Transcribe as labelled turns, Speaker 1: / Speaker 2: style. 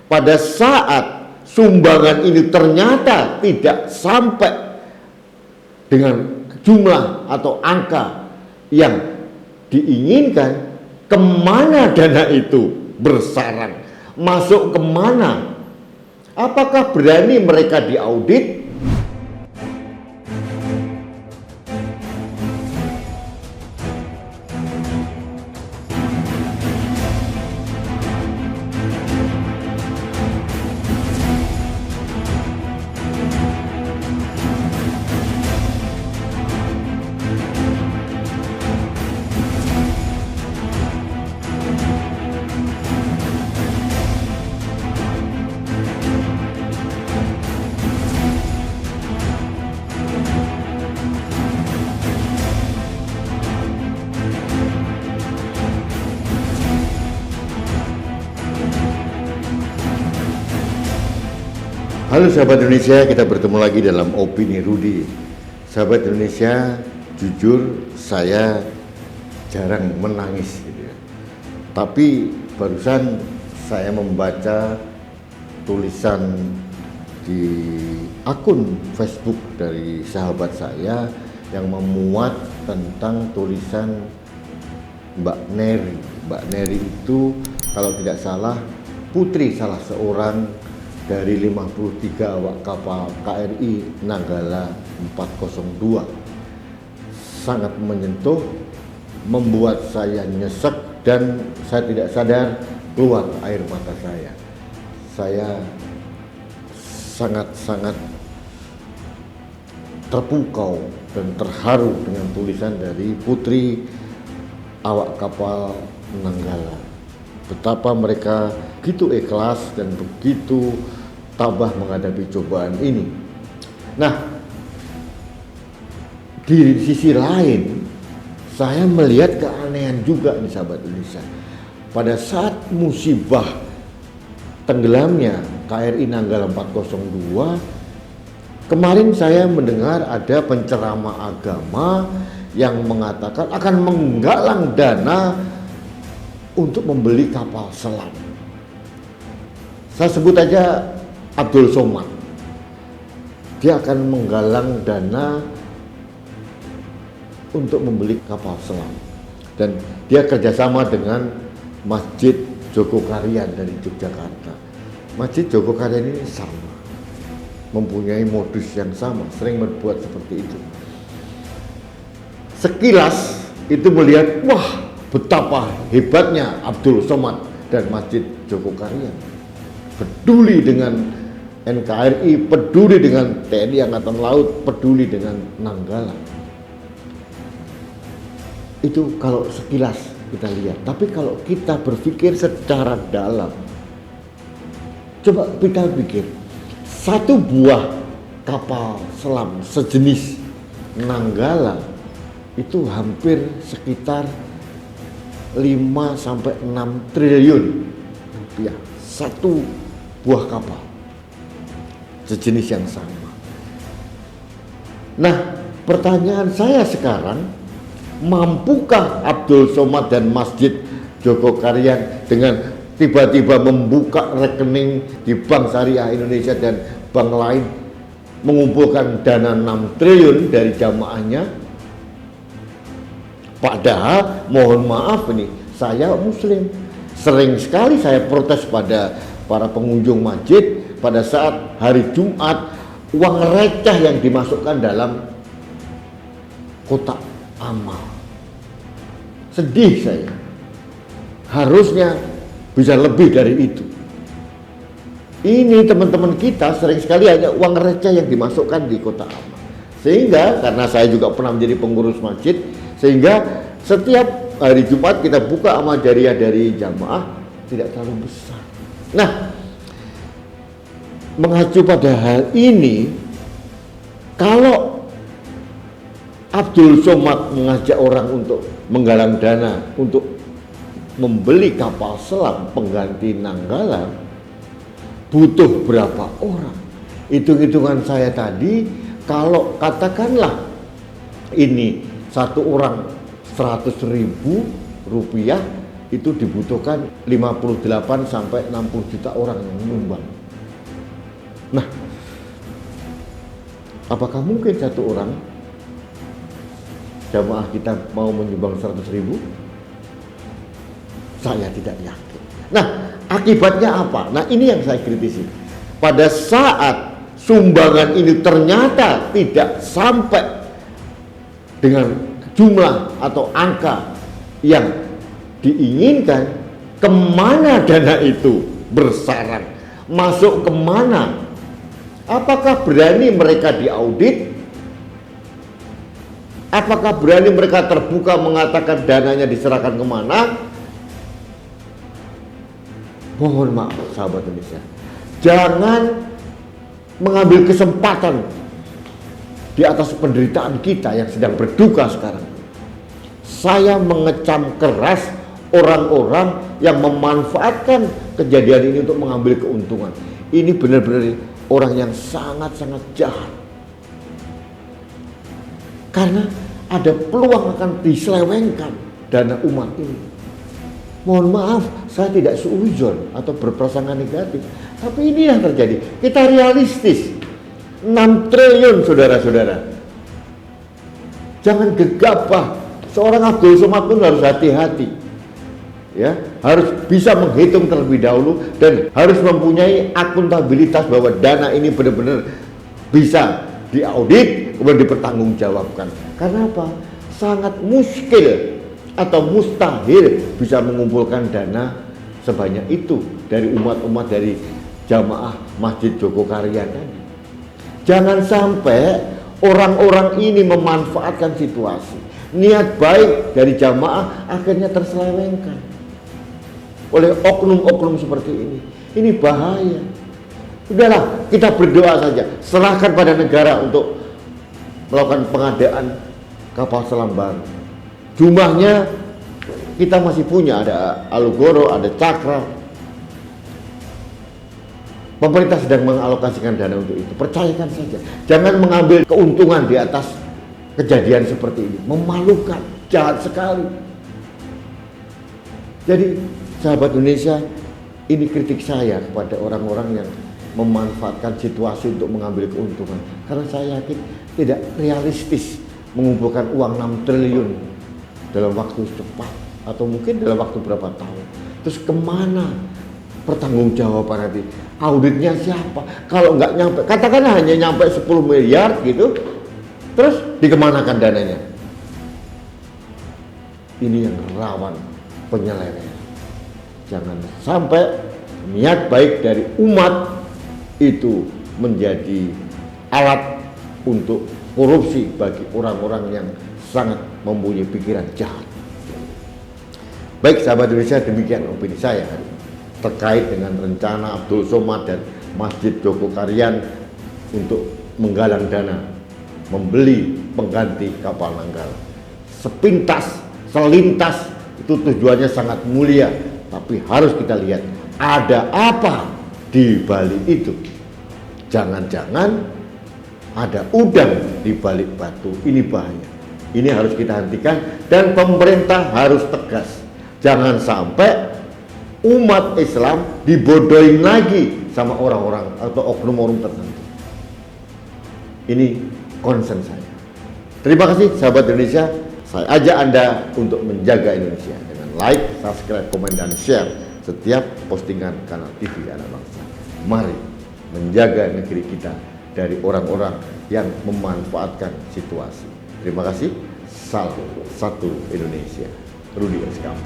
Speaker 1: Pada saat sumbangan ini ternyata tidak sampai dengan jumlah atau angka yang diinginkan, kemana dana itu bersarang? Masuk kemana? Apakah berani mereka diaudit? Halo sahabat Indonesia, kita bertemu lagi dalam Opini Rudy. Sahabat Indonesia, jujur saya jarang menangis gitu ya. Tapi barusan saya membaca tulisan di akun Facebook dari sahabat saya yang memuat tentang tulisan Mbak Neri. Mbak Neri itu kalau tidak salah putri salah seorang dari 53 awak kapal KRI Nanggala 402. Sangat menyentuh, membuat saya nyesek dan saya tidak sadar keluar air mata saya. Saya sangat-sangat terpukau dan terharu dengan tulisan dari putri awak kapal Nanggala. Betapa mereka begitu ikhlas dan begitu tabah menghadapi cobaan ini. Nah, di sisi lain saya melihat keanehan juga nih sahabat Indonesia. Pada saat musibah tenggelamnya KRI Nanggala 402, kemarin saya mendengar ada penceramah agama yang mengatakan akan menggalang dana untuk membeli kapal selam. Saya sebut aja Abdul Somad. Dia akan menggalang dana untuk membeli kapal selam. Dan dia kerjasama dengan Masjid Jogokarian dari Yogyakarta. Masjid Jogokarian ini sama, mempunyai modus yang sama, sering berbuat seperti itu. Sekilas itu melihat, wah, betapa hebatnya Abdul Somad dan Masjid Jogokarian. Peduli dengan NKRI, peduli dengan TNI Angkatan Laut, peduli dengan Nanggala. Itu kalau sekilas kita lihat. Tapi kalau kita berpikir secara dalam, coba kita pikir, satu buah kapal selam sejenis Nanggala itu hampir sekitar 5 sampai 6 triliun rupiah, satu buah kapal sejenis yang sama. Nah, pertanyaan saya sekarang, mampukah Abdul Somad dan Masjid Jogokarian dengan tiba-tiba membuka rekening di Bank Syariah Indonesia dan bank lain mengumpulkan dana 6 triliun dari jamaahnya? Padahal mohon maaf ini, saya muslim. Sering sekali saya protes pada para pengunjung masjid pada saat hari Jumat uang receh yang dimasukkan dalam kotak amal. Sedih saya. Harusnya bisa lebih dari itu. Ini teman-teman kita sering sekali hanya uang receh yang dimasukkan di kotak amal. Sehingga karena saya juga pernah menjadi pengurus masjid, sehingga setiap hari Jumat kita buka amal jariah dari jamaah tidak terlalu besar. Nah, mengacu pada hal ini, kalau Abdul Somad mengajak orang untuk menggalang dana untuk membeli kapal selam pengganti Nanggala, butuh berapa orang? Hitung-hitungan saya tadi, kalau katakanlah ini satu orang 100.000 rupiah, itu dibutuhkan 58 sampai 60 juta orang yang menyumbang. Nah, apakah mungkin satu orang jamaah kita mau menyumbang 100.000? Saya tidak yakin. Nah, akibatnya apa? Nah, ini yang saya kritisi. Pada saat sumbangan ini ternyata tidak sampai dengan jumlah atau angka yang diinginkan, kemana dana itu bersarang? Masuk kemana? Apakah berani mereka diaudit? Apakah berani mereka terbuka mengatakan dananya diserahkan kemana? Mohon maaf sahabat Indonesia, jangan mengambil kesempatan di atas penderitaan kita yang sedang berduka sekarang. Saya mengecam keras orang-orang yang memanfaatkan kejadian ini untuk mengambil keuntungan. Ini benar-benar orang yang sangat-sangat jahat. Karena ada peluang akan diselewengkan dana umat ini. Mohon maaf, saya tidak suudzon atau berprasangka negatif. Tapi ini yang terjadi. Kita realistis. 6 triliun saudara-saudara. Jangan gegabah. Seorang Abdul Somad pun harus hati-hati. Ya, harus bisa menghitung terlebih dahulu dan harus mempunyai akuntabilitas bahwa dana ini benar-benar bisa diaudit kemudian dipertanggungjawabkan. Karena apa? Sangat muskil atau mustahil bisa mengumpulkan dana sebanyak itu dari umat-umat dari jamaah Masjid Jogokarya tadi. Jangan sampai orang-orang ini memanfaatkan situasi. Niat baik dari jamaah akhirnya terselewengkan oleh oknum-oknum seperti ini. Ini bahaya. Udahlah, kita berdoa saja. Serahkan pada negara untuk melakukan pengadaan kapal selam baru. Jumlahnya kita masih punya, ada Alugoro, ada Cakra. Pemerintah sedang mengalokasikan dana untuk itu. Percayakan saja. Jangan mengambil keuntungan di atas kejadian seperti ini. Memalukan, jahat sekali. Jadi, sahabat Indonesia, ini kritik saya kepada orang-orang yang memanfaatkan situasi untuk mengambil keuntungan. Karena saya yakin tidak realistis mengumpulkan uang 6 triliun dalam waktu cepat atau mungkin dalam waktu berapa tahun. Terus kemana pertanggungjawaban nanti? Auditnya siapa? Kalau nggak nyampe, katakanlah hanya nyampe 10 miliar gitu, terus dikemanakan dananya? Ini yang rawan penyelewengan. Jangan sampai niat baik dari umat itu menjadi alat untuk korupsi bagi orang-orang yang sangat mempunyai pikiran jahat. Baik sahabat Indonesia, demikian opini saya hari ini terkait dengan rencana Abdul Somad dan Masjid Jogokaryan untuk menggalang dana membeli pengganti kapal Nanggala. Sepintas, selintas itu tujuannya sangat mulia, tapi harus kita lihat ada apa di balik itu. Jangan-jangan ada udang di balik batu. Ini bahaya. Ini harus kita hentikan dan pemerintah harus tegas. Jangan sampai umat Islam dibodohin lagi sama orang-orang atau oknum-oknum tertentu. Ini concern saya. Terima kasih sahabat Indonesia. Saya ajak Anda untuk menjaga Indonesia dengan like, subscribe, komen, dan share setiap postingan kanal TV Anak Bangsa. Mari menjaga negeri kita dari orang-orang yang memanfaatkan situasi. Terima kasih. Salam satu Indonesia. Rudi Eskam.